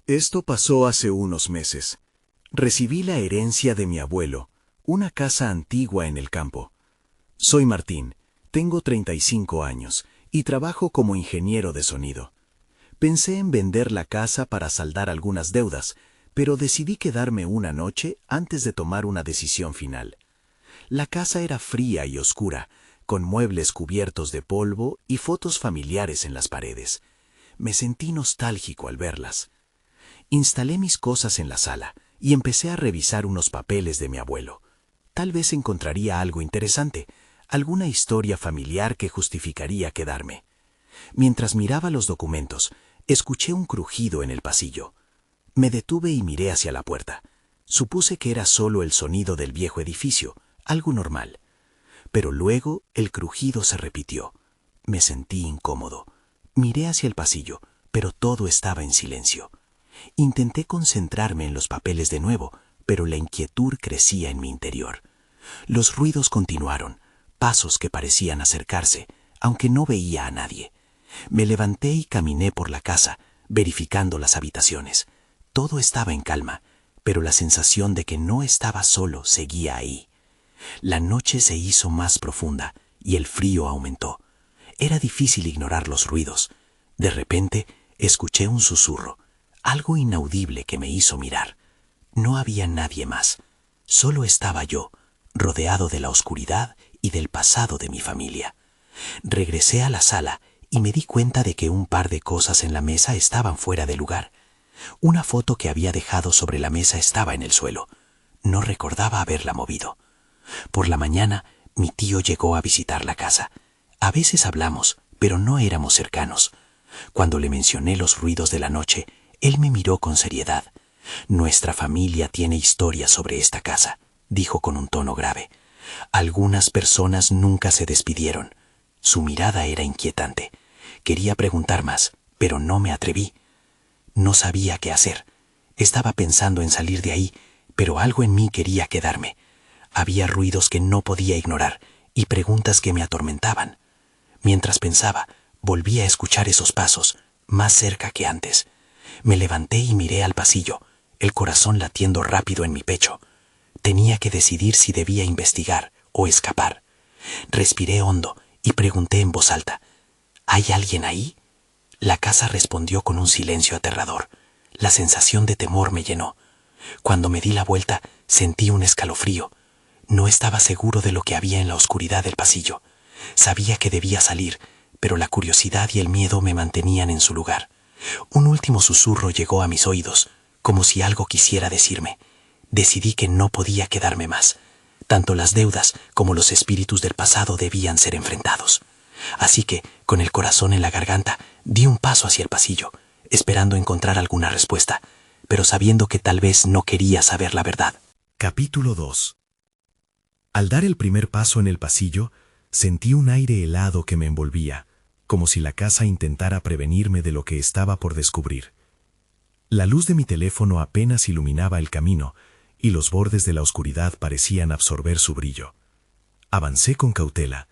Esto pasó hace unos meses. Recibí la herencia de mi abuelo, una casa antigua en el campo. Soy Martín, tengo 35 años y trabajo como ingeniero de sonido. Pensé en vender la casa para saldar algunas deudas, pero decidí quedarme una noche antes de tomar una decisión final. La casa era fría y oscura, con muebles cubiertos de polvo y fotos familiares en las paredes. Me sentí nostálgico al verlas. Instalé mis cosas en la sala y empecé a revisar unos papeles de mi abuelo. Tal vez encontraría algo interesante, alguna historia familiar que justificaría quedarme. Mientras miraba los documentos, escuché un crujido en el pasillo. Me detuve y miré hacia la puerta. Supuse que era solo el sonido del viejo edificio, algo normal. Pero luego el crujido se repitió. Me sentí incómodo. Miré hacia el pasillo, pero todo estaba en silencio. Intenté concentrarme en los papeles de nuevo, pero la inquietud crecía en mi interior. Los ruidos continuaron, pasos que parecían acercarse, aunque no veía a nadie. Me levanté y caminé por la casa, verificando las habitaciones. Todo estaba en calma, pero la sensación de que no estaba solo seguía ahí. La noche se hizo más profunda y el frío aumentó. Era difícil ignorar los ruidos. De repente, escuché un susurro, algo inaudible que me hizo mirar. No había nadie más. Solo estaba yo, rodeado de la oscuridad y del pasado de mi familia. Regresé a la sala y me di cuenta de que un par de cosas en la mesa estaban fuera de lugar. Una foto que había dejado sobre la mesa estaba en el suelo. No recordaba haberla movido. Por la mañana, mi tío llegó a visitar la casa. A veces hablamos, pero no éramos cercanos. Cuando le mencioné los ruidos de la noche, él me miró con seriedad. «Nuestra familia tiene historia sobre esta casa», dijo con un tono grave. «Algunas personas nunca se despidieron». Su mirada era inquietante. Quería preguntar más, pero no me atreví. No sabía qué hacer. Estaba pensando en salir de ahí, pero algo en mí quería quedarme. Había ruidos que no podía ignorar y preguntas que me atormentaban. Mientras pensaba, volví a escuchar esos pasos, más cerca que antes. Me levanté y miré al pasillo, el corazón latiendo rápido en mi pecho. Tenía que decidir si debía investigar o escapar. Respiré hondo y pregunté en voz alta, ¿hay alguien ahí? La casa respondió con un silencio aterrador. La sensación de temor me llenó. Cuando me di la vuelta, sentí un escalofrío. No estaba seguro de lo que había en la oscuridad del pasillo. Sabía que debía salir, pero la curiosidad y el miedo me mantenían en su lugar. Un último susurro llegó a mis oídos, como si algo quisiera decirme. Decidí que no podía quedarme más. Tanto las deudas como los espíritus del pasado debían ser enfrentados. Así que, con el corazón en la garganta, di un paso hacia el pasillo, esperando encontrar alguna respuesta, pero sabiendo que tal vez no quería saber la verdad. Capítulo 2. Al dar el primer paso en el pasillo, sentí un aire helado que me envolvía, como si la casa intentara prevenirme de lo que estaba por descubrir. La luz de mi teléfono apenas iluminaba el camino, y los bordes de la oscuridad parecían absorber su brillo. Avancé con cautela,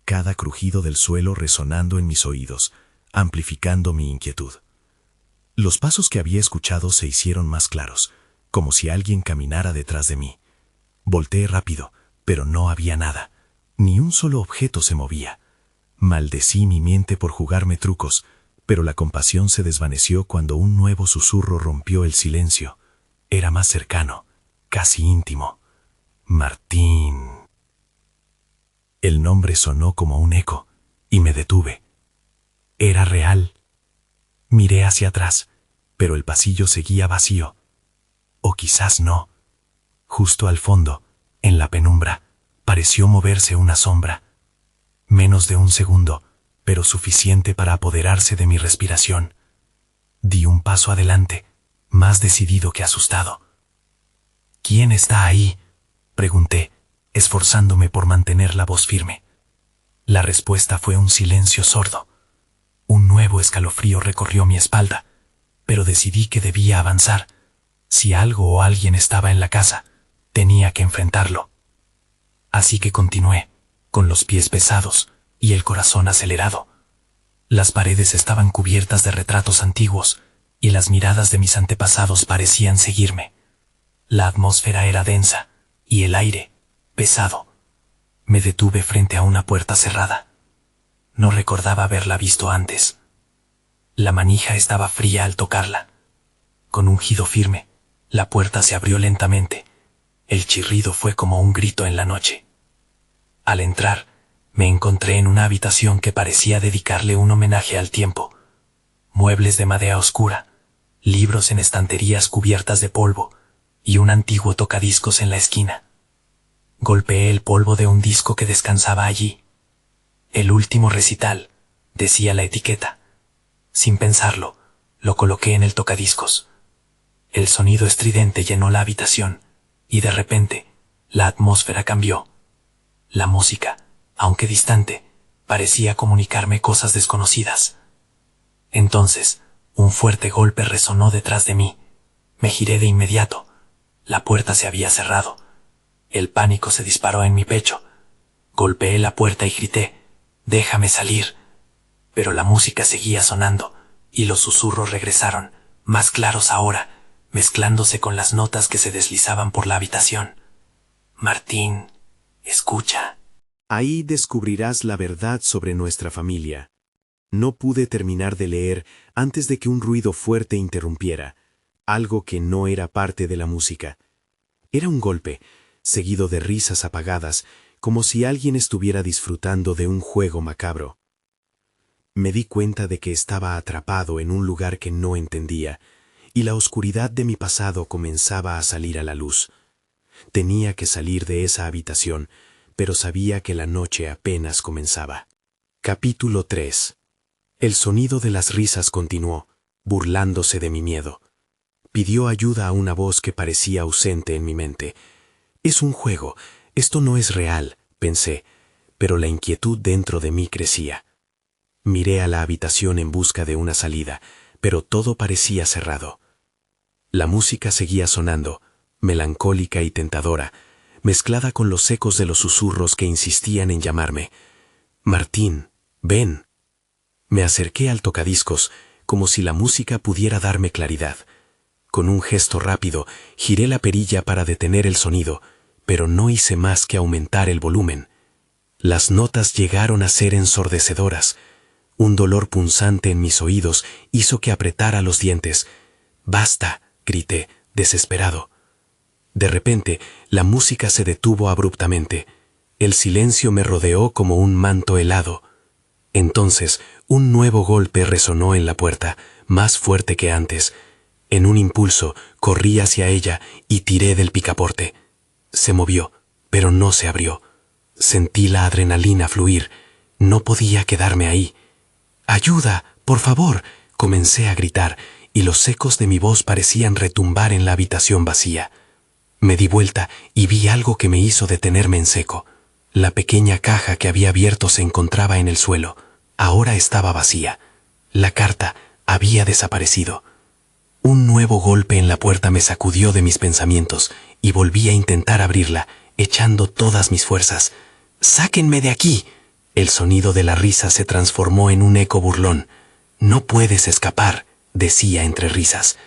cada crujido del suelo resonando en mis oídos, amplificando mi inquietud. Los pasos que había escuchado se hicieron más claros, como si alguien caminara detrás de mí. Volteé rápido, pero no había nada. Ni un solo objeto se movía. Maldecí mi mente por jugarme trucos, pero la compasión se desvaneció cuando un nuevo susurro rompió el silencio. Era más cercano, casi íntimo. Martín. El nombre sonó como un eco, y me detuve. Era real. Miré hacia atrás, pero el pasillo seguía vacío. O quizás no. Justo al fondo, en la penumbra, pareció moverse una sombra. Menos de un segundo, pero suficiente para apoderarse de mi respiración. Di un paso adelante, más decidido que asustado. «¿Quién está ahí?», pregunté, esforzándome por mantener la voz firme. La respuesta fue un silencio sordo. Un nuevo escalofrío recorrió mi espalda, pero decidí que debía avanzar. Si algo o alguien estaba en la casa, tenía que enfrentarlo. Así que continué, con los pies pesados y el corazón acelerado. Las paredes estaban cubiertas de retratos antiguos, y las miradas de mis antepasados parecían seguirme. La atmósfera era densa, y el aire, pesado. Me detuve frente a una puerta cerrada. No recordaba haberla visto antes. La manija estaba fría al tocarla. Con un gido firme, la puerta se abrió lentamente. El chirrido fue como un grito en la noche. Al entrar, me encontré en una habitación que parecía dedicarle un homenaje al tiempo. Muebles de madera oscura, libros en estanterías cubiertas de polvo y un antiguo tocadiscos en la esquina. Golpeé el polvo de un disco que descansaba allí. El último recital, decía la etiqueta. Sin pensarlo, lo coloqué en el tocadiscos. El sonido estridente llenó la habitación, y de repente, la atmósfera cambió. La música, aunque distante, parecía comunicarme cosas desconocidas. Entonces, un fuerte golpe resonó detrás de mí. Me giré de inmediato. La puerta se había cerrado. El pánico se disparó en mi pecho. Golpeé la puerta y grité: «¡Déjame salir!». Pero la música seguía sonando, y los susurros regresaron, más claros ahora, mezclándose con las notas que se deslizaban por la habitación. «Martín, escucha». Ahí descubrirás la verdad sobre nuestra familia. No pude terminar de leer antes de que un ruido fuerte interrumpiera, algo que no era parte de la música. Era un golpe, seguido de risas apagadas, como si alguien estuviera disfrutando de un juego macabro. Me di cuenta de que estaba atrapado en un lugar que no entendía, y la oscuridad de mi pasado comenzaba a salir a la luz. Tenía que salir de esa habitación, pero sabía que la noche apenas comenzaba. Capítulo 3. El sonido de las risas continuó, burlándose de mi miedo. Pidió ayuda a una voz que parecía ausente en mi mente. «Es un juego, esto no es real», pensé, pero la inquietud dentro de mí crecía. Miré a la habitación en busca de una salida, pero todo parecía cerrado. La música seguía sonando, melancólica y tentadora, mezclada con los ecos de los susurros que insistían en llamarme. «Martín, ven». Me acerqué al tocadiscos, como si la música pudiera darme claridad. Con un gesto rápido, giré la perilla para detener el sonido, pero no hice más que aumentar el volumen. Las notas llegaron a ser ensordecedoras. Un dolor punzante en mis oídos hizo que apretara los dientes. «¡Basta!», grité, desesperado. De repente, la música se detuvo abruptamente. El silencio me rodeó como un manto helado. Entonces, un nuevo golpe resonó en la puerta, más fuerte que antes. En un impulso, corrí hacia ella y tiré del picaporte. Se movió, pero no se abrió. Sentí la adrenalina fluir. No podía quedarme ahí. «¡Ayuda, por favor!», comencé a gritar, y los ecos de mi voz parecían retumbar en la habitación vacía. Me di vuelta y vi algo que me hizo detenerme en seco. La pequeña caja que había abierto se encontraba en el suelo. Ahora estaba vacía. La carta había desaparecido. Un nuevo golpe en la puerta me sacudió de mis pensamientos y volví a intentar abrirla, echando todas mis fuerzas. «¡Sáquenme de aquí!». El sonido de la risa se transformó en un eco burlón. «No puedes escapar», decía entre risas.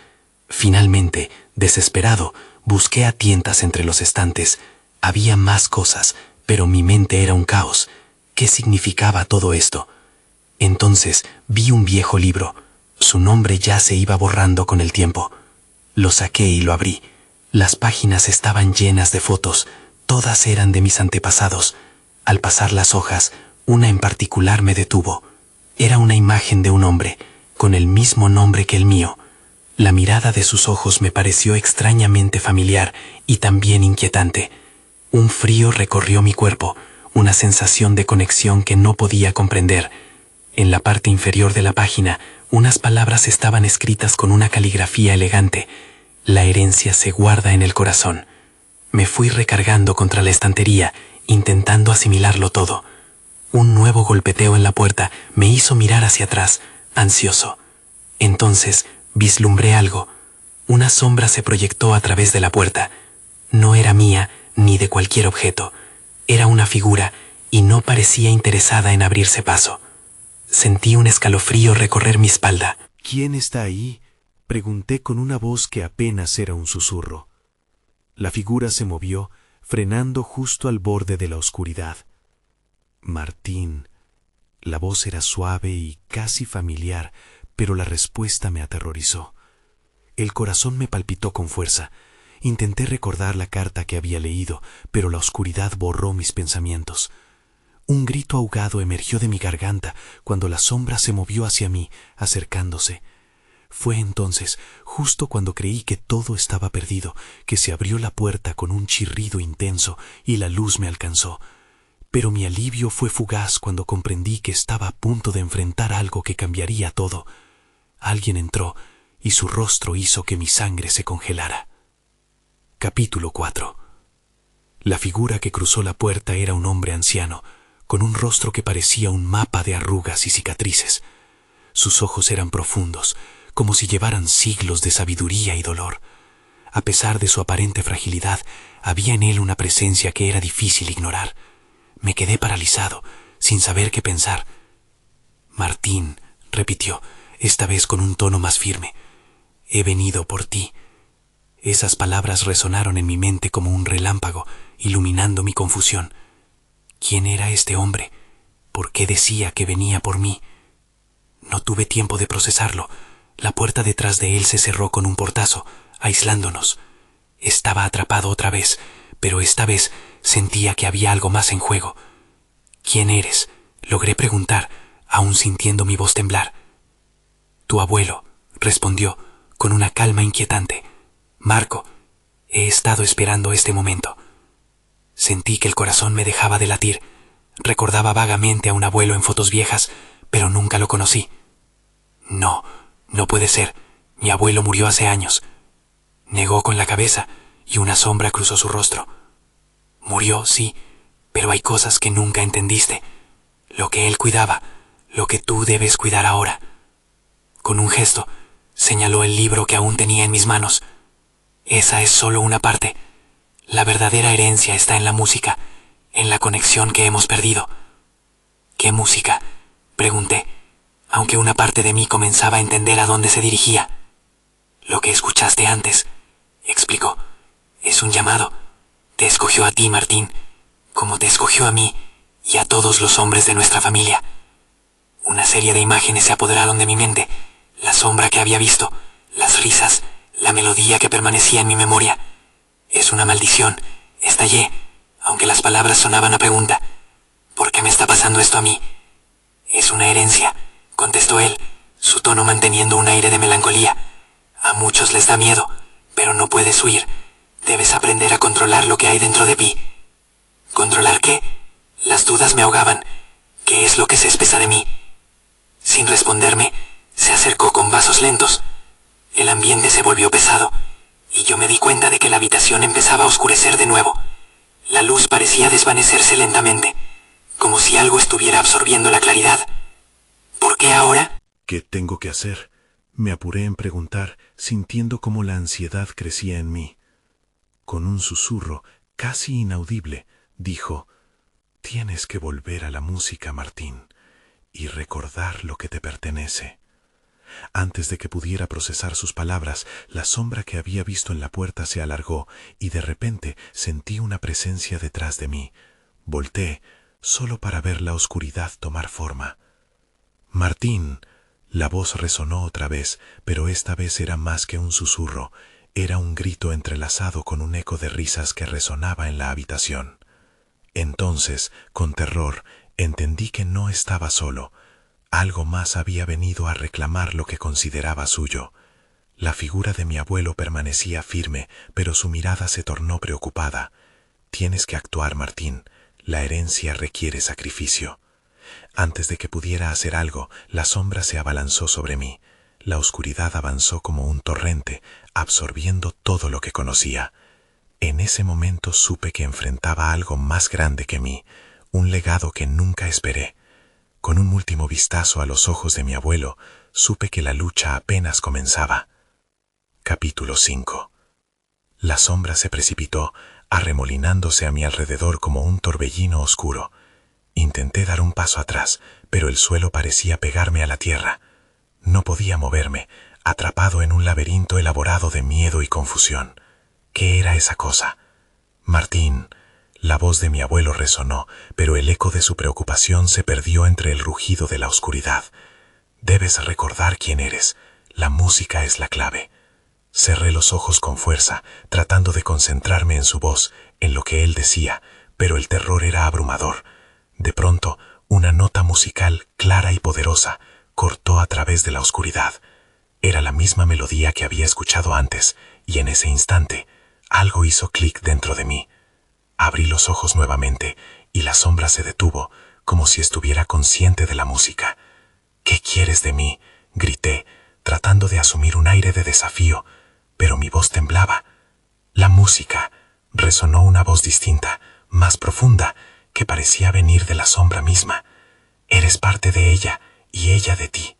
Finalmente, desesperado, busqué a tientas entre los estantes. Había más cosas, pero mi mente era un caos. ¿Qué significaba todo esto? Entonces vi un viejo libro. Su nombre ya se iba borrando con el tiempo. Lo saqué y lo abrí. Las páginas estaban llenas de fotos. Todas eran de mis antepasados. Al pasar las hojas, una en particular me detuvo. Era una imagen de un hombre, con el mismo nombre que el mío. La mirada de sus ojos me pareció extrañamente familiar y también inquietante. Un frío recorrió mi cuerpo, una sensación de conexión que no podía comprender. En la parte inferior de la página, unas palabras estaban escritas con una caligrafía elegante. «La herencia se guarda en el corazón». Me fui recargando contra la estantería, intentando asimilarlo todo. Un nuevo golpeteo en la puerta me hizo mirar hacia atrás, ansioso. Entonces vislumbré algo. Una sombra se proyectó a través de la puerta. No era mía ni de cualquier objeto. Era una figura y no parecía interesada en abrirse paso. Sentí un escalofrío recorrer mi espalda. «¿Quién está ahí?», Pregunté con una voz que apenas era un susurro. La figura se movió, frenando justo al borde de la oscuridad. Martín. La voz era suave y casi familiar, pero la respuesta me aterrorizó. El corazón me palpitó con fuerza. Intenté recordar la carta que había leído, pero la oscuridad borró mis pensamientos. Un grito ahogado emergió de mi garganta cuando la sombra se movió hacia mí, acercándose. Fue entonces, justo cuando creí que todo estaba perdido, que se abrió la puerta con un chirrido intenso y la luz me alcanzó. Pero mi alivio fue fugaz cuando comprendí que estaba a punto de enfrentar algo que cambiaría todo. Alguien entró y su rostro hizo que mi sangre se congelara. Capítulo 4. La figura que cruzó la puerta era un hombre anciano, con un rostro que parecía un mapa de arrugas y cicatrices. Sus ojos eran profundos, como si llevaran siglos de sabiduría y dolor. A pesar de su aparente fragilidad, había en él una presencia que era difícil ignorar. Me quedé paralizado, sin saber qué pensar. Martín, repitió, esta vez con un tono más firme. He venido por ti. Esas palabras resonaron en mi mente como un relámpago, iluminando mi confusión. ¿Quién era este hombre? ¿Por qué decía que venía por mí? No tuve tiempo de procesarlo. La puerta detrás de él se cerró con un portazo, aislándonos. Estaba atrapado otra vez, pero esta vez sentía que había algo más en juego. ¿Quién eres?, logré preguntar, aún sintiendo mi voz temblar. Tu abuelo, respondió, con una calma inquietante. Marco, he estado esperando este momento. Sentí que el corazón me dejaba de latir. Recordaba vagamente a un abuelo en fotos viejas, pero nunca lo conocí. No, no puede ser. Mi abuelo murió hace años. Negó con la cabeza y una sombra cruzó su rostro. Murió, sí, pero hay cosas que nunca entendiste. Lo que él cuidaba, lo que tú debes cuidar ahora. Con un gesto, señaló el libro que aún tenía en mis manos. Esa es solo una parte. La verdadera herencia está en la música, en la conexión que hemos perdido. ¿Qué música?, pregunté, aunque una parte de mí comenzaba a entender a dónde se dirigía. Lo que escuchaste antes, explicó, es un llamado. Te escogió a ti, Martín, como te escogió a mí y a todos los hombres de nuestra familia. Una serie de imágenes se apoderaron de mi mente, la sombra que había visto, las risas, la melodía que permanecía en mi memoria. Es una maldición, estallé, aunque las palabras sonaban a pregunta. ¿Por qué me está pasando esto a mí? Es una herencia, contestó él, su tono manteniendo un aire de melancolía. A muchos les da miedo, pero no puedes huir. Debes aprender a controlar lo que hay dentro de ti. ¿Controlar qué? Las dudas me ahogaban. ¿Qué es lo que se espesa de mí? Sin responderme, se acercó con pasos lentos. El ambiente se volvió pesado, y yo me di cuenta de que la habitación empezaba a oscurecer de nuevo. La luz parecía desvanecerse lentamente, como si algo estuviera absorbiendo la claridad. ¿Por qué ahora? ¿Qué tengo que hacer? Me apuré en preguntar, sintiendo cómo la ansiedad crecía en mí. Con un susurro casi inaudible, dijo, «Tienes que volver a la música, Martín, y recordar lo que te pertenece». Antes de que pudiera procesar sus palabras, la sombra que había visto en la puerta se alargó y de repente sentí una presencia detrás de mí. Volté, solo para ver la oscuridad tomar forma. «Martín», la voz resonó otra vez, pero esta vez era más que un susurro. Era un grito entrelazado con un eco de risas que resonaba en la habitación. Entonces, con terror, entendí que no estaba solo. Algo más había venido a reclamar lo que consideraba suyo. La figura de mi abuelo permanecía firme, pero su mirada se tornó preocupada. «Tienes que actuar, Martín. La herencia requiere sacrificio». Antes de que pudiera hacer algo, la sombra se abalanzó sobre mí. La oscuridad avanzó como un torrente, absorbiendo todo lo que conocía. En ese momento supe que enfrentaba algo más grande que mí, un legado que nunca esperé. Con un último vistazo a los ojos de mi abuelo, supe que la lucha apenas comenzaba. Capítulo 5. La sombra se precipitó, arremolinándose a mi alrededor como un torbellino oscuro. Intenté dar un paso atrás, pero el suelo parecía pegarme a la tierra. No podía moverme, atrapado en un laberinto elaborado de miedo y confusión. ¿Qué era esa cosa? Martín. La voz de mi abuelo resonó, pero el eco de su preocupación se perdió entre el rugido de la oscuridad. Debes recordar quién eres. La música es la clave. Cerré los ojos con fuerza, tratando de concentrarme en su voz, en lo que él decía, pero el terror era abrumador. De pronto, una nota musical clara y poderosa cortó a través de la oscuridad. Era la misma melodía que había escuchado antes, y en ese instante, algo hizo clic dentro de mí. Abrí los ojos nuevamente, y la sombra se detuvo, como si estuviera consciente de la música. «¿Qué quieres de mí?», grité, tratando de asumir un aire de desafío, pero mi voz temblaba. La música, resonó una voz distinta, más profunda, que parecía venir de la sombra misma. «Eres parte de ella, y ella de ti».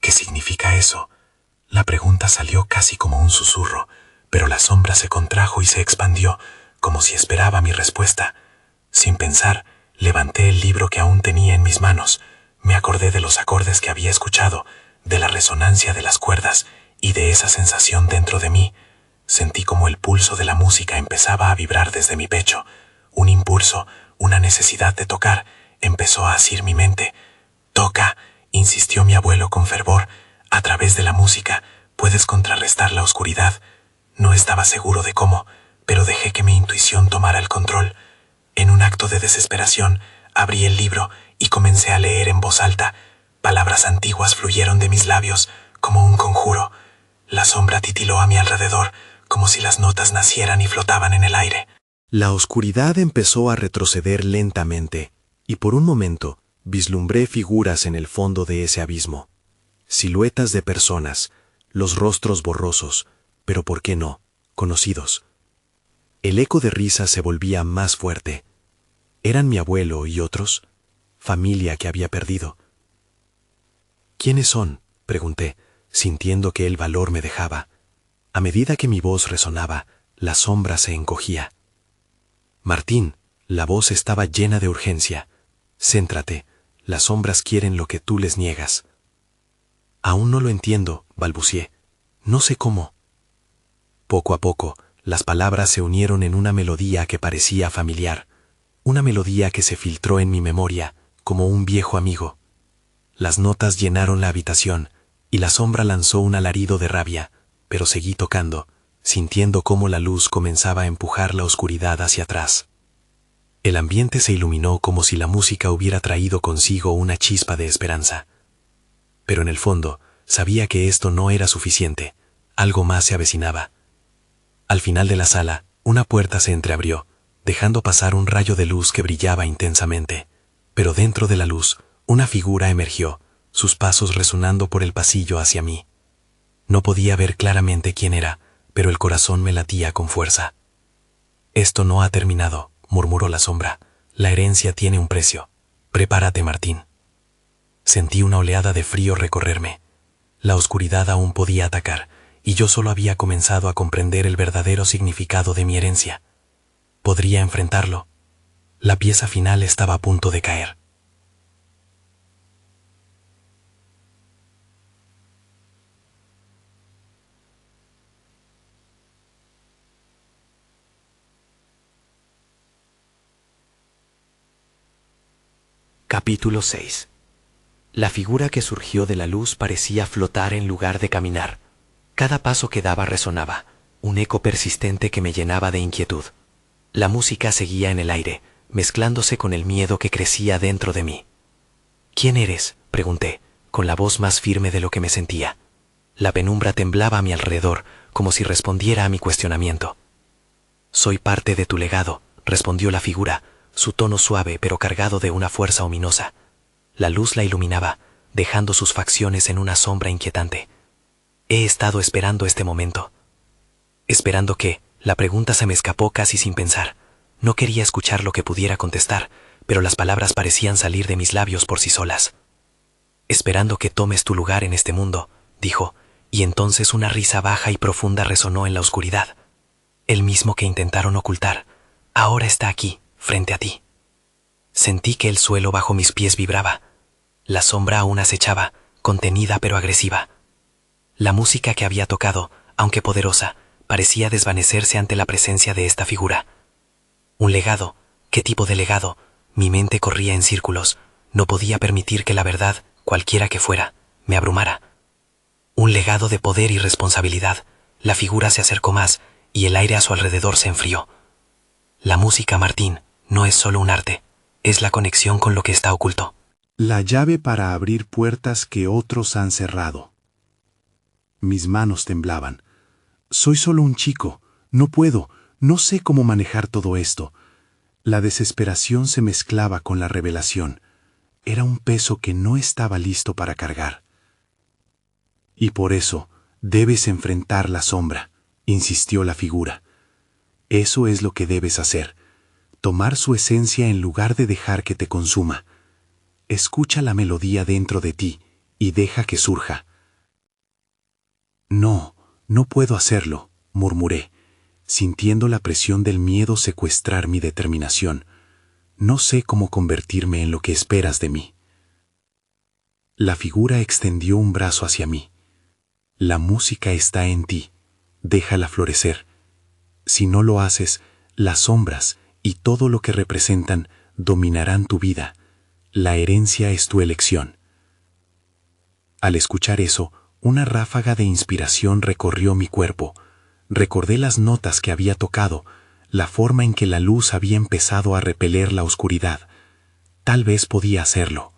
«¿Qué significa eso?». La pregunta salió casi como un susurro, pero la sombra se contrajo y se expandió, como si esperaba mi respuesta. Sin pensar, levanté el libro que aún tenía en mis manos. Me acordé de los acordes que había escuchado, de la resonancia de las cuerdas y de esa sensación dentro de mí. Sentí como el pulso de la música empezaba a vibrar desde mi pecho. Un impulso, una necesidad de tocar, empezó a asir mi mente. «Toca», insistió mi abuelo con fervor. «A través de la música puedes contrarrestar la oscuridad». No estaba seguro de cómo, pero dejé que mi intuición tomara el control. En un acto de desesperación, abrí el libro y comencé a leer en voz alta. Palabras antiguas fluyeron de mis labios, como un conjuro. La sombra titiló a mi alrededor, como si las notas nacieran y flotaban en el aire. La oscuridad empezó a retroceder lentamente, y por un momento vislumbré figuras en el fondo de ese abismo. Siluetas de personas, los rostros borrosos, pero ¿por qué no?, conocidos. El eco de risas se volvía más fuerte. ¿Eran mi abuelo y otros? Familia que había perdido. «¿Quiénes son?», pregunté, sintiendo que el valor me dejaba. A medida que mi voz resonaba, la sombra se encogía. «Martín», la voz estaba llena de urgencia. «Céntrate, las sombras quieren lo que tú les niegas». «Aún no lo entiendo», balbucié. «No sé cómo». Poco a poco, las palabras se unieron en una melodía que parecía familiar, una melodía que se filtró en mi memoria como un viejo amigo. Las notas llenaron la habitación y la sombra lanzó un alarido de rabia, pero seguí tocando, sintiendo cómo la luz comenzaba a empujar la oscuridad hacia atrás. El ambiente se iluminó como si la música hubiera traído consigo una chispa de esperanza. Pero en el fondo, sabía que esto no era suficiente, algo más se avecinaba. Al final de la sala, una puerta se entreabrió, dejando pasar un rayo de luz que brillaba intensamente. Pero dentro de la luz, una figura emergió, sus pasos resonando por el pasillo hacia mí. No podía ver claramente quién era, pero el corazón me latía con fuerza. «Esto no ha terminado», murmuró la sombra. «La herencia tiene un precio. Prepárate, Martín». Sentí una oleada de frío recorrerme. La oscuridad aún podía atacar, y yo solo había comenzado a comprender el verdadero significado de mi herencia. ¿Podría enfrentarlo? La pieza final estaba a punto de caer. Capítulo 6. La figura que surgió de la luz parecía flotar en lugar de caminar. Cada paso que daba resonaba, un eco persistente que me llenaba de inquietud. La música seguía en el aire, mezclándose con el miedo que crecía dentro de mí. «¿Quién eres?», pregunté, con la voz más firme de lo que me sentía. La penumbra temblaba a mi alrededor, como si respondiera a mi cuestionamiento. «Soy parte de tu legado», respondió la figura, su tono suave pero cargado de una fuerza ominosa. La luz la iluminaba, dejando sus facciones en una sombra inquietante. He estado esperando este momento. ¿Esperando qué? La pregunta se me escapó casi sin pensar. No quería escuchar lo que pudiera contestar, pero las palabras parecían salir de mis labios por sí solas. «Esperando que tomes tu lugar en este mundo», dijo, y entonces una risa baja y profunda resonó en la oscuridad. «El mismo que intentaron ocultar, ahora está aquí, frente a ti». Sentí que el suelo bajo mis pies vibraba. La sombra aún acechaba, contenida pero agresiva. La música que había tocado, aunque poderosa, parecía desvanecerse ante la presencia de esta figura. Un legado. ¿Qué tipo de legado? Mi mente corría en círculos. No podía permitir que la verdad, cualquiera que fuera, me abrumara. Un legado de poder y responsabilidad. La figura se acercó más, y el aire a su alrededor se enfrió. La música, Martín, no es solo un arte, es la conexión con lo que está oculto. La llave para abrir puertas que otros han cerrado. Mis manos temblaban. Soy solo un chico, no puedo, no sé cómo manejar todo esto. La desesperación se mezclaba con la revelación. Era un peso que no estaba listo para cargar. Y por eso debes enfrentar la sombra, insistió la figura. Eso es lo que debes hacer, tomar su esencia en lugar de dejar que te consuma. Escucha la melodía dentro de ti y deja que surja. No, no puedo hacerlo, murmuré, sintiendo la presión del miedo secuestrar mi determinación. No sé cómo convertirme en lo que esperas de mí. La figura extendió un brazo hacia mí. La música está en ti, déjala florecer. Si no lo haces, las sombras y todo lo que representan dominarán tu vida. La herencia es tu elección. Al escuchar eso, una ráfaga de inspiración recorrió mi cuerpo. Recordé las notas que había tocado, la forma en que la luz había empezado a repeler la oscuridad. Tal vez podía hacerlo.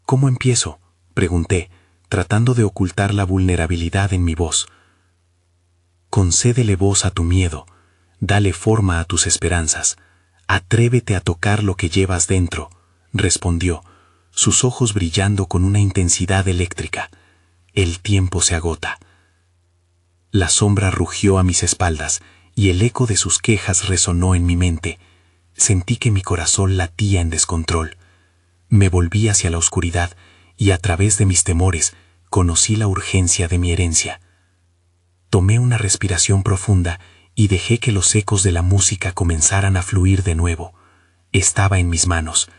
¿Cómo empiezo?, pregunté, tratando de ocultar la vulnerabilidad en mi voz. Concédele voz a tu miedo, dale forma a tus esperanzas, atrévete a tocar lo que llevas dentro, respondió, sus ojos brillando con una intensidad eléctrica. El tiempo se agota. La sombra rugió a mis espaldas y el eco de sus quejas resonó en mi mente. Sentí que mi corazón latía en descontrol. Me volví hacia la oscuridad y a través de mis temores conocí la urgencia de mi herencia. Tomé una respiración profunda y dejé que los ecos de la música comenzaran a fluir de nuevo. Estaba en mis manos.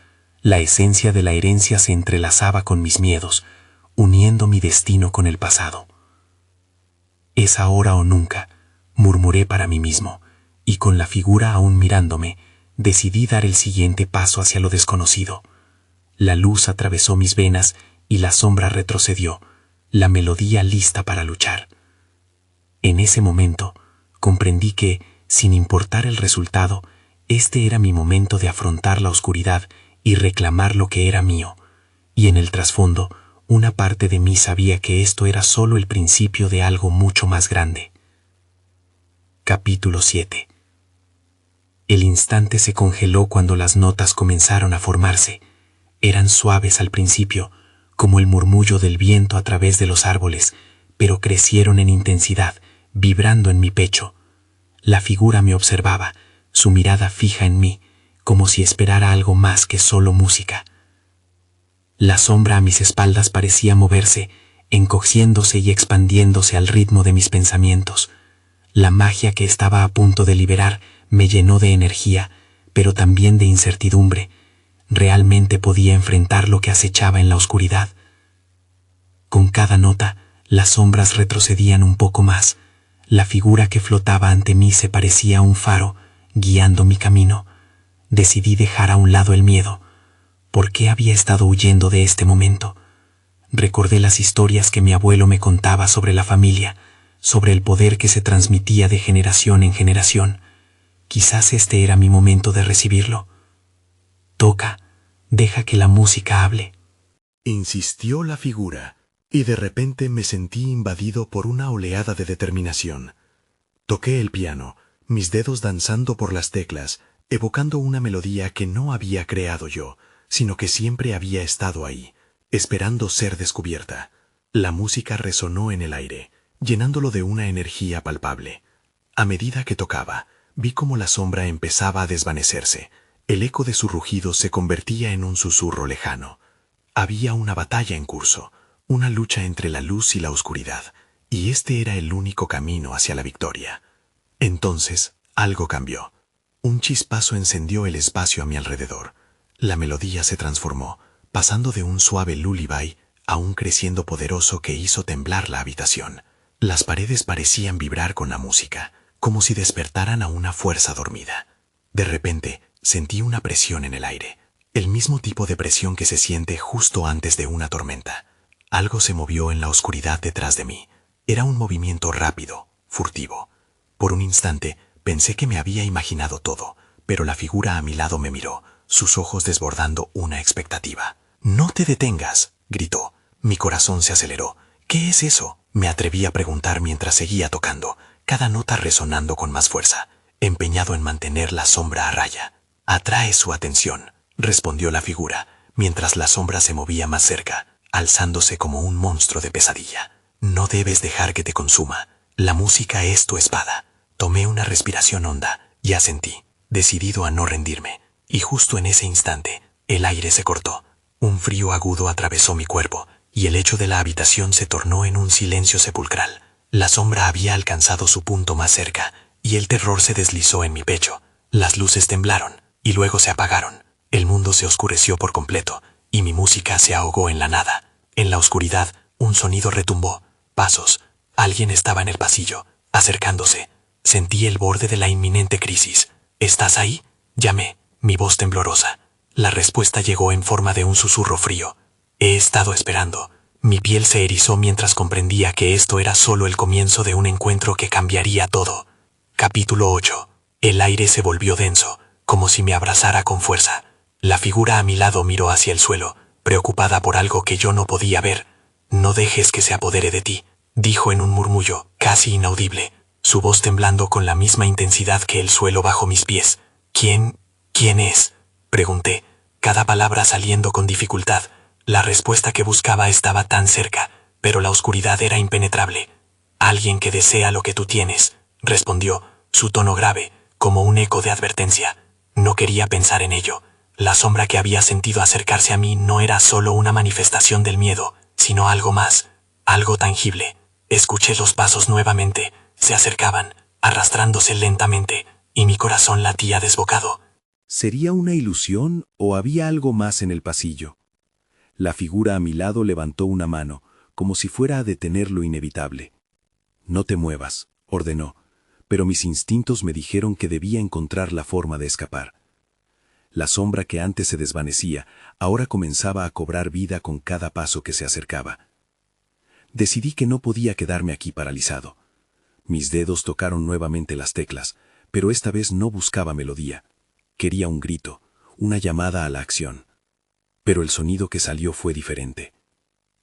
La esencia de la herencia se entrelazaba con mis miedos, uniendo mi destino con el pasado. Es ahora o nunca, murmuré para mí mismo, y con la figura aún mirándome, decidí dar el siguiente paso hacia lo desconocido. La luz atravesó mis venas y la sombra retrocedió, la melodía lista para luchar. En ese momento, comprendí que, sin importar el resultado, este era mi momento de afrontar la oscuridad y reclamar lo que era mío, y en el trasfondo, una parte de mí sabía que esto era solo el principio de algo mucho más grande. Capítulo 7. El instante se congeló cuando las notas comenzaron a formarse. Eran suaves al principio, como el murmullo del viento a través de los árboles, pero crecieron en intensidad, vibrando en mi pecho. La figura me observaba, su mirada fija en mí, como si esperara algo más que solo música. La sombra a mis espaldas parecía moverse, encogiéndose y expandiéndose al ritmo de mis pensamientos. La magia que estaba a punto de liberar me llenó de energía, pero también de incertidumbre. Realmente podía enfrentar lo que acechaba en la oscuridad. Con cada nota, las sombras retrocedían un poco más. La figura que flotaba ante mí se parecía a un faro, guiando mi camino. Decidí dejar a un lado el miedo. ¿Por qué había estado huyendo de este momento? Recordé las historias que mi abuelo me contaba sobre la familia, sobre el poder que se transmitía de generación en generación. Quizás este era mi momento de recibirlo. Toca, deja que la música hable. Insistió la figura, y de repente me sentí invadido por una oleada de determinación. Toqué el piano, mis dedos danzando por las teclas, evocando una melodía que no había creado yo, sino que siempre había estado ahí, esperando ser descubierta. La música resonó en el aire, llenándolo de una energía palpable. A medida que tocaba, vi cómo la sombra empezaba a desvanecerse. El eco de su rugido se convertía en un susurro lejano. Había una batalla en curso, una lucha entre la luz y la oscuridad, y este era el único camino hacia la victoria. Entonces, algo cambió. Un chispazo encendió el espacio a mi alrededor. La melodía se transformó, pasando de un suave lullaby aún creciendo poderoso, que hizo temblar la habitación. Las paredes parecían vibrar con la música, como si despertaran a una fuerza dormida. De repente, sentí una presión en el aire, el mismo tipo de presión que se siente justo antes de una tormenta. Algo se movió en la oscuridad detrás de mí. Era un movimiento rápido, furtivo. Por un instante, pensé que me había imaginado todo, pero la figura a mi lado me miró, sus ojos desbordando una expectativa. «¡No te detengas!», gritó. Mi corazón se aceleró. «¿Qué es eso?», me atreví a preguntar mientras seguía tocando, cada nota resonando con más fuerza, empeñado en mantener la sombra a raya. «Atrae su atención», respondió la figura, mientras la sombra se movía más cerca, alzándose como un monstruo de pesadilla. «No debes dejar que te consuma. La música es tu espada». Tomé una respiración honda y asentí, decidido a no rendirme, y justo en ese instante, el aire se cortó. Un frío agudo atravesó mi cuerpo, y el lecho de la habitación se tornó en un silencio sepulcral. La sombra había alcanzado su punto más cerca, y el terror se deslizó en mi pecho. Las luces temblaron, y luego se apagaron. El mundo se oscureció por completo, y mi música se ahogó en la nada. En la oscuridad, un sonido retumbó. Pasos. Alguien estaba en el pasillo, acercándose. Sentí el borde de la inminente crisis. «¿Estás ahí?», llamé, mi voz temblorosa. La respuesta llegó en forma de un susurro frío. «He estado esperando». Mi piel se erizó mientras comprendía que esto era solo el comienzo de un encuentro que cambiaría todo. Capítulo 8. El aire se volvió denso, como si me abrazara con fuerza. La figura a mi lado miró hacia el suelo, preocupada por algo que yo no podía ver. «No dejes que se apodere de ti», dijo en un murmullo casi inaudible, su voz temblando con la misma intensidad que el suelo bajo mis pies. «¿Quién es?», pregunté, cada palabra saliendo con dificultad. La respuesta que buscaba estaba tan cerca, pero la oscuridad era impenetrable. «Alguien que desea lo que tú tienes», respondió, su tono grave, como un eco de advertencia. No quería pensar en ello. La sombra que había sentido acercarse a mí no era solo una manifestación del miedo, sino algo más, algo tangible. Escuché los pasos nuevamente. Se acercaban, arrastrándose lentamente, y mi corazón latía desbocado. ¿Sería una ilusión o había algo más en el pasillo? La figura a mi lado levantó una mano, como si fuera a detener lo inevitable. «No te muevas», ordenó, pero mis instintos me dijeron que debía encontrar la forma de escapar. La sombra que antes se desvanecía, ahora comenzaba a cobrar vida con cada paso que se acercaba. Decidí que no podía quedarme aquí paralizado. Mis dedos tocaron nuevamente las teclas, pero esta vez no buscaba melodía. Quería un grito, una llamada a la acción. Pero el sonido que salió fue diferente.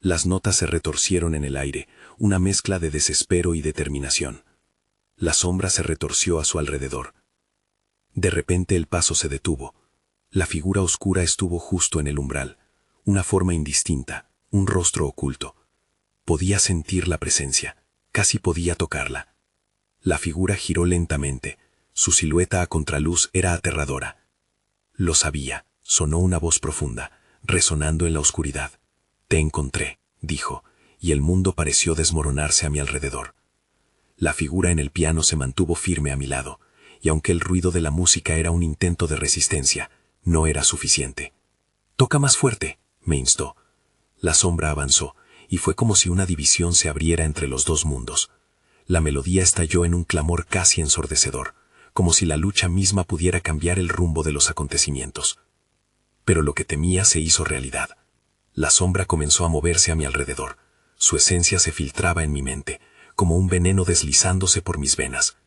Las notas se retorcieron en el aire, una mezcla de desespero y determinación. La sombra se retorció a su alrededor. De repente el paso se detuvo. La figura oscura estuvo justo en el umbral, una forma indistinta, un rostro oculto. Podía sentir la presencia, casi podía tocarla. La figura giró lentamente, su silueta a contraluz era aterradora. «Lo sabía», sonó una voz profunda, resonando en la oscuridad. «Te encontré», dijo, y el mundo pareció desmoronarse a mi alrededor. La figura en el piano se mantuvo firme a mi lado, y aunque el ruido de la música era un intento de resistencia, no era suficiente. «Toca más fuerte», me instó. La sombra avanzó, y fue como si una división se abriera entre los dos mundos. La melodía estalló en un clamor casi ensordecedor, como si la lucha misma pudiera cambiar el rumbo de los acontecimientos. Pero lo que temía se hizo realidad. La sombra comenzó a moverse a mi alrededor. Su esencia se filtraba en mi mente, como un veneno deslizándose por mis venas.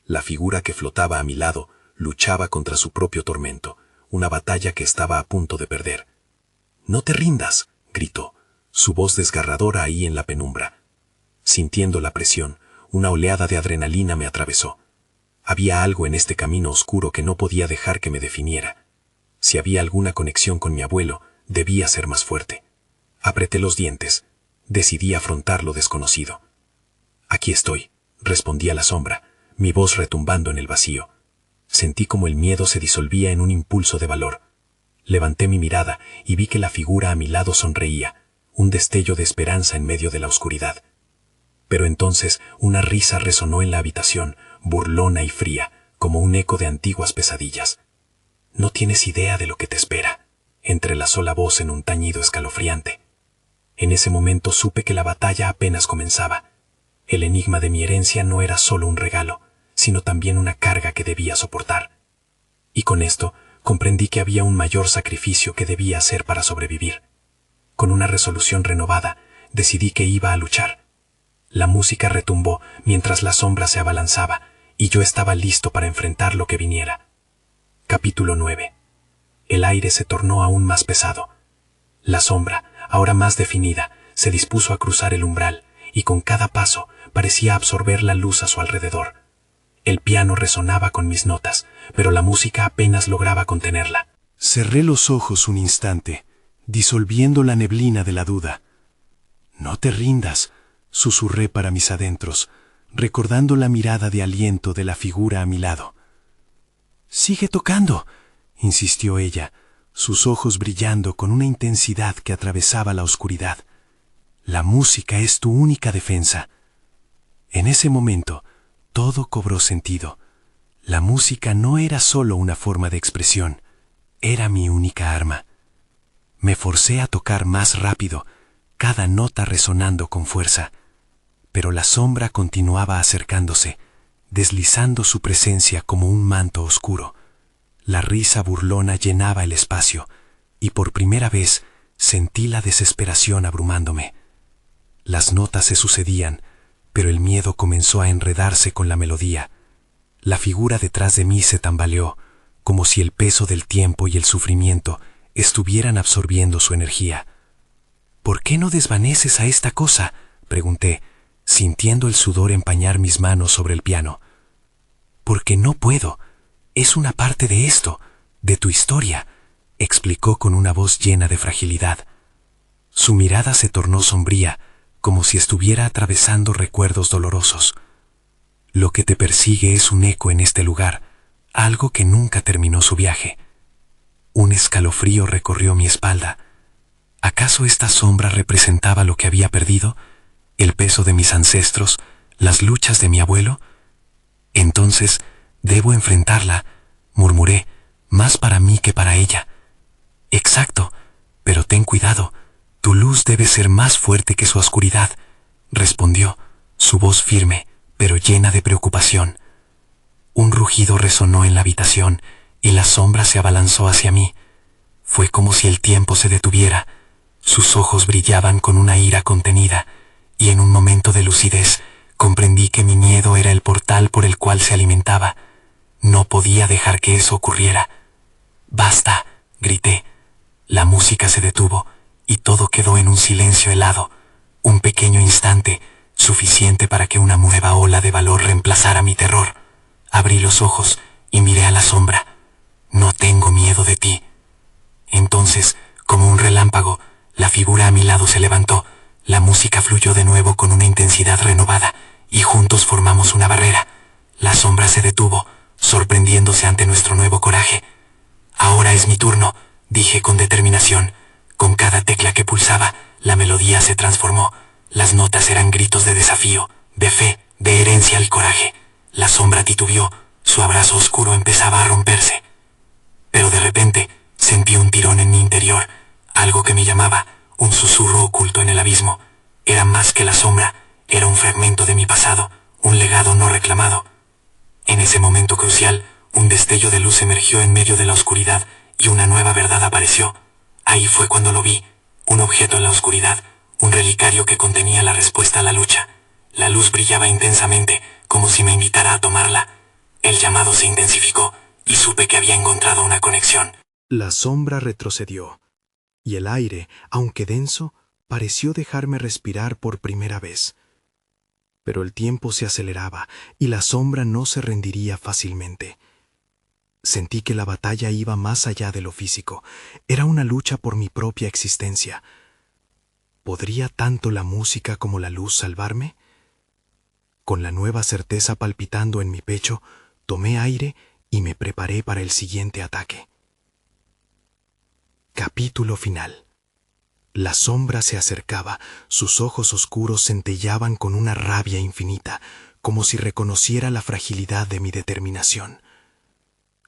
La figura que flotaba a mi lado luchaba contra su propio tormento, una batalla que estaba a punto de perder. «No te rindas», gritó, su voz desgarradora ahí en la penumbra. Sintiendo la presión, una oleada de adrenalina me atravesó. Había algo en este camino oscuro que no podía dejar que me definiera. Si había alguna conexión con mi abuelo, debía ser más fuerte. Apreté los dientes. Decidí afrontar lo desconocido. «Aquí estoy», respondí a la sombra, mi voz retumbando en el vacío. Sentí como el miedo se disolvía en un impulso de valor. Levanté mi mirada y vi que la figura a mi lado sonreía, un destello de esperanza en medio de la oscuridad. Pero entonces una risa resonó en la habitación, burlona y fría, como un eco de antiguas pesadillas. «No tienes idea de lo que te espera», entrelazó la voz en un tañido escalofriante. En ese momento supe que la batalla apenas comenzaba. El enigma de mi herencia no era solo un regalo, sino también una carga que debía soportar. Y con esto comprendí que había un mayor sacrificio que debía hacer para sobrevivir. Con una resolución renovada, decidí que iba a luchar. La música retumbó mientras la sombra se abalanzaba, y yo estaba listo para enfrentar lo que viniera. Capítulo 9. El aire se tornó aún más pesado. La sombra, ahora más definida, se dispuso a cruzar el umbral, y con cada paso parecía absorber la luz a su alrededor. El piano resonaba con mis notas, pero la música apenas lograba contenerla. Cerré los ojos un instante, disolviendo la neblina de la duda. No te rindas, susurré para mis adentros, recordando la mirada de aliento de la figura a mi lado. Sigue tocando, insistió ella, sus ojos brillando con una intensidad que atravesaba la oscuridad. La música es tu única defensa. En ese momento, todo cobró sentido. La música no era solo una forma de expresión, era mi única arma. Me forcé a tocar más rápido, cada nota resonando con fuerza, pero la sombra continuaba acercándose, deslizando su presencia como un manto oscuro. La risa burlona llenaba el espacio, y por primera vez sentí la desesperación abrumándome. Las notas se sucedían, pero el miedo comenzó a enredarse con la melodía. La figura detrás de mí se tambaleó, como si el peso del tiempo y el sufrimiento estuvieran absorbiendo su energía. ¿Por qué no desvaneces a esta cosa?, pregunté, sintiendo el sudor empañar mis manos sobre el piano. Porque no puedo. Es una parte de esto, de tu historia, explicó con una voz llena de fragilidad. Su mirada se tornó sombría, como si estuviera atravesando recuerdos dolorosos. Lo que te persigue es un eco en este lugar, algo que nunca terminó su viaje. Un escalofrío recorrió mi espalda. ¿Acaso esta sombra representaba lo que había perdido? ¿El peso de mis ancestros? ¿Las luchas de mi abuelo? Entonces, debo enfrentarla, murmuré, más para mí que para ella. Exacto, pero ten cuidado, tu luz debe ser más fuerte que su oscuridad, respondió, su voz firme, pero llena de preocupación. Un rugido resonó en la habitación y la sombra se abalanzó hacia mí. Fue como si el tiempo se detuviera. Sus ojos brillaban con una ira contenida, y en un momento de lucidez comprendí que mi miedo era el portal por el cual se alimentaba. No podía dejar que eso ocurriera. «¡Basta!», grité. La música se detuvo, y todo quedó en un silencio helado. Un pequeño instante, suficiente para que una nueva ola de valor reemplazara mi terror. Abrí los ojos y miré a la sombra. «No tengo miedo de ti». Entonces, como un relámpago, la figura a mi lado se levantó. La música fluyó de nuevo con una intensidad renovada, y juntos formamos una barrera. La sombra se detuvo, sorprendiéndose ante nuestro nuevo coraje. «Ahora es mi turno», dije con determinación. Con cada tecla que pulsaba, la melodía se transformó. Las notas eran gritos de desafío, de fe, de herencia al coraje. La sombra titubeó, su abrazo oscuro empezaba a romperse. Pero de repente, sentí un tirón en mi interior, algo que me llamaba, un susurro oculto en el abismo. Era más que la sombra, era un fragmento de mi pasado, un legado no reclamado. En ese momento crucial, un destello de luz emergió en medio de la oscuridad y una nueva verdad apareció. Ahí fue cuando lo vi, un objeto en la oscuridad, un relicario que contenía la respuesta a la lucha. La luz brillaba intensamente, como si me invitara a tomarla. El llamado se intensificó y supe que había encontrado una conexión. La sombra retrocedió, y el aire, aunque denso, pareció dejarme respirar por primera vez. Pero el tiempo se aceleraba y la sombra no se rendiría fácilmente. Sentí que la batalla iba más allá de lo físico. Era una lucha por mi propia existencia. ¿Podría tanto la música como la luz salvarme? Con la nueva certeza palpitando en mi pecho, tomé aire y me preparé para el siguiente ataque. Capítulo final. La sombra se acercaba, sus ojos oscuros centellaban con una rabia infinita, como si reconociera la fragilidad de mi determinación.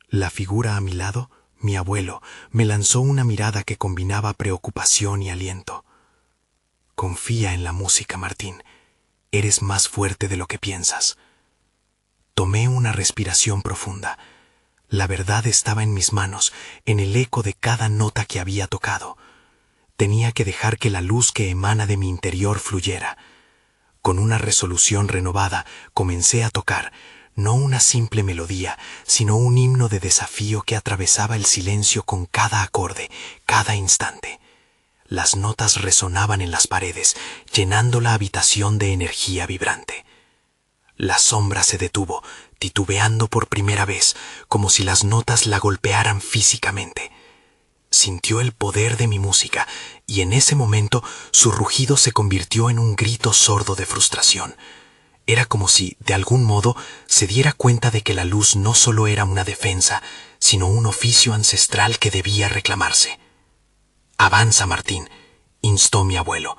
La figura a mi lado, mi abuelo, me lanzó una mirada que combinaba preocupación y aliento. Confía en la música, Martín. Eres más fuerte de lo que piensas. Tomé una respiración profunda. La verdad estaba en mis manos, en el eco de cada nota que había tocado. Tenía que dejar que la luz que emana de mi interior fluyera. Con una resolución renovada, comencé a tocar, no una simple melodía, sino un himno de desafío que atravesaba el silencio con cada acorde, cada instante. Las notas resonaban en las paredes, llenando la habitación de energía vibrante. La sombra se detuvo, titubeando por primera vez, como si las notas la golpearan físicamente. Sintió el poder de mi música, y en ese momento su rugido se convirtió en un grito sordo de frustración. Era como si, de algún modo, se diera cuenta de que la luz no solo era una defensa, sino un oficio ancestral que debía reclamarse. «Avanza, Martín», instó mi abuelo.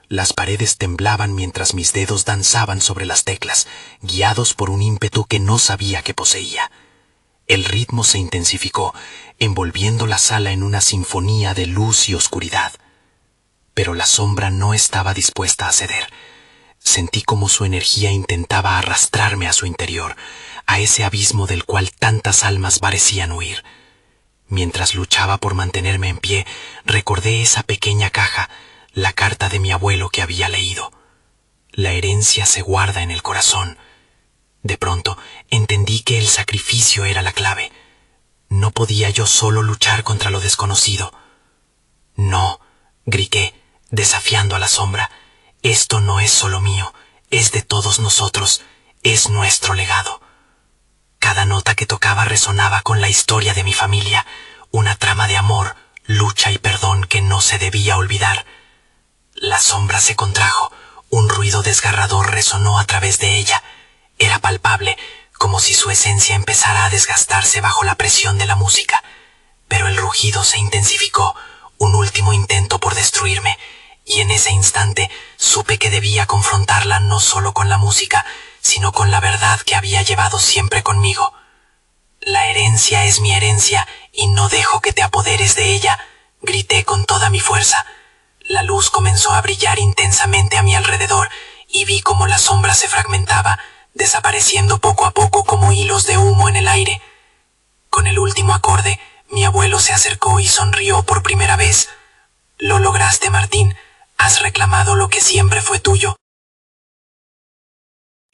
Las paredes temblaban mientras mis dedos danzaban sobre las teclas, guiados por un ímpetu que no sabía que poseía. El ritmo se intensificó, envolviendo la sala en una sinfonía de luz y oscuridad. Pero la sombra no estaba dispuesta a ceder. Sentí como su energía intentaba arrastrarme a su interior, a ese abismo del cual tantas almas parecían huir. Mientras luchaba por mantenerme en pie, recordé esa pequeña caja, la carta de mi abuelo que había leído. La herencia se guarda en el corazón. De pronto entendí que el sacrificio era la clave. No podía yo solo luchar contra lo desconocido. «No», grité, desafiando a la sombra. «Esto no es solo mío, es de todos nosotros, es nuestro legado». Cada nota que tocaba resonaba con la historia de mi familia, una trama de amor, lucha y perdón que no se debía olvidar. La sombra se contrajo, un ruido desgarrador resonó a través de ella. Era palpable, como si su esencia empezara a desgastarse bajo la presión de la música. Pero el rugido se intensificó, un último intento por destruirme, y en ese instante supe que debía confrontarla no solo con la música, sino con la verdad que había llevado siempre conmigo. «La herencia es mi herencia, y no dejo que te apoderes de ella», grité con toda mi fuerza. La luz comenzó a brillar intensamente a mi alrededor, y vi cómo la sombra se fragmentaba, desapareciendo poco a poco como hilos de humo en el aire. Con el último acorde, mi abuelo se acercó y sonrió por primera vez. «Lo lograste, Martín. Has reclamado lo que siempre fue tuyo».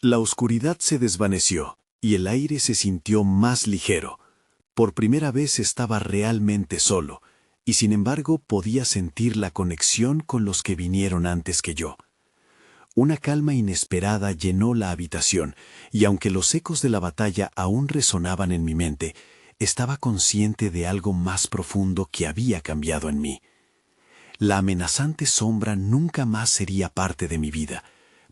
La oscuridad se desvaneció y el aire se sintió más ligero. Por primera vez estaba realmente solo, y sin embargo podía sentir la conexión con los que vinieron antes que yo. Una calma inesperada llenó la habitación, y aunque los ecos de la batalla aún resonaban en mi mente, estaba consciente de algo más profundo que había cambiado en mí. La amenazante sombra nunca más sería parte de mi vida,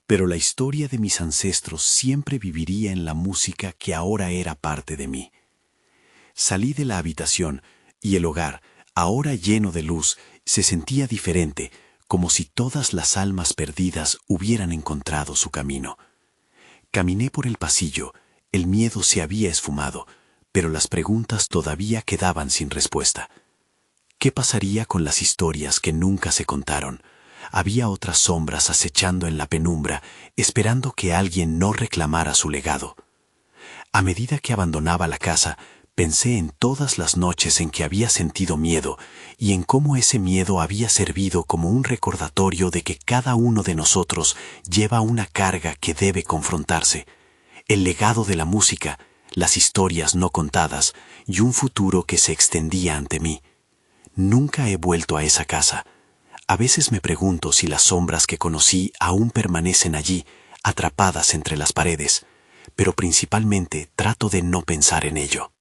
pero la historia de mis ancestros siempre viviría en la música que ahora era parte de mí. Salí de la habitación, y el hogar, ahora lleno de luz, se sentía diferente, como si todas las almas perdidas hubieran encontrado su camino. Caminé por el pasillo, el miedo se había esfumado, pero las preguntas todavía quedaban sin respuesta. ¿Qué pasaría con las historias que nunca se contaron? Había otras sombras acechando en la penumbra, esperando que alguien no reclamara su legado. A medida que abandonaba la casa, pensé en todas las noches en que había sentido miedo y en cómo ese miedo había servido como un recordatorio de que cada uno de nosotros lleva una carga que debe confrontarse, el legado de la música, las historias no contadas y un futuro que se extendía ante mí. Nunca he vuelto a esa casa. A veces me pregunto si las sombras que conocí aún permanecen allí, atrapadas entre las paredes, pero principalmente trato de no pensar en ello.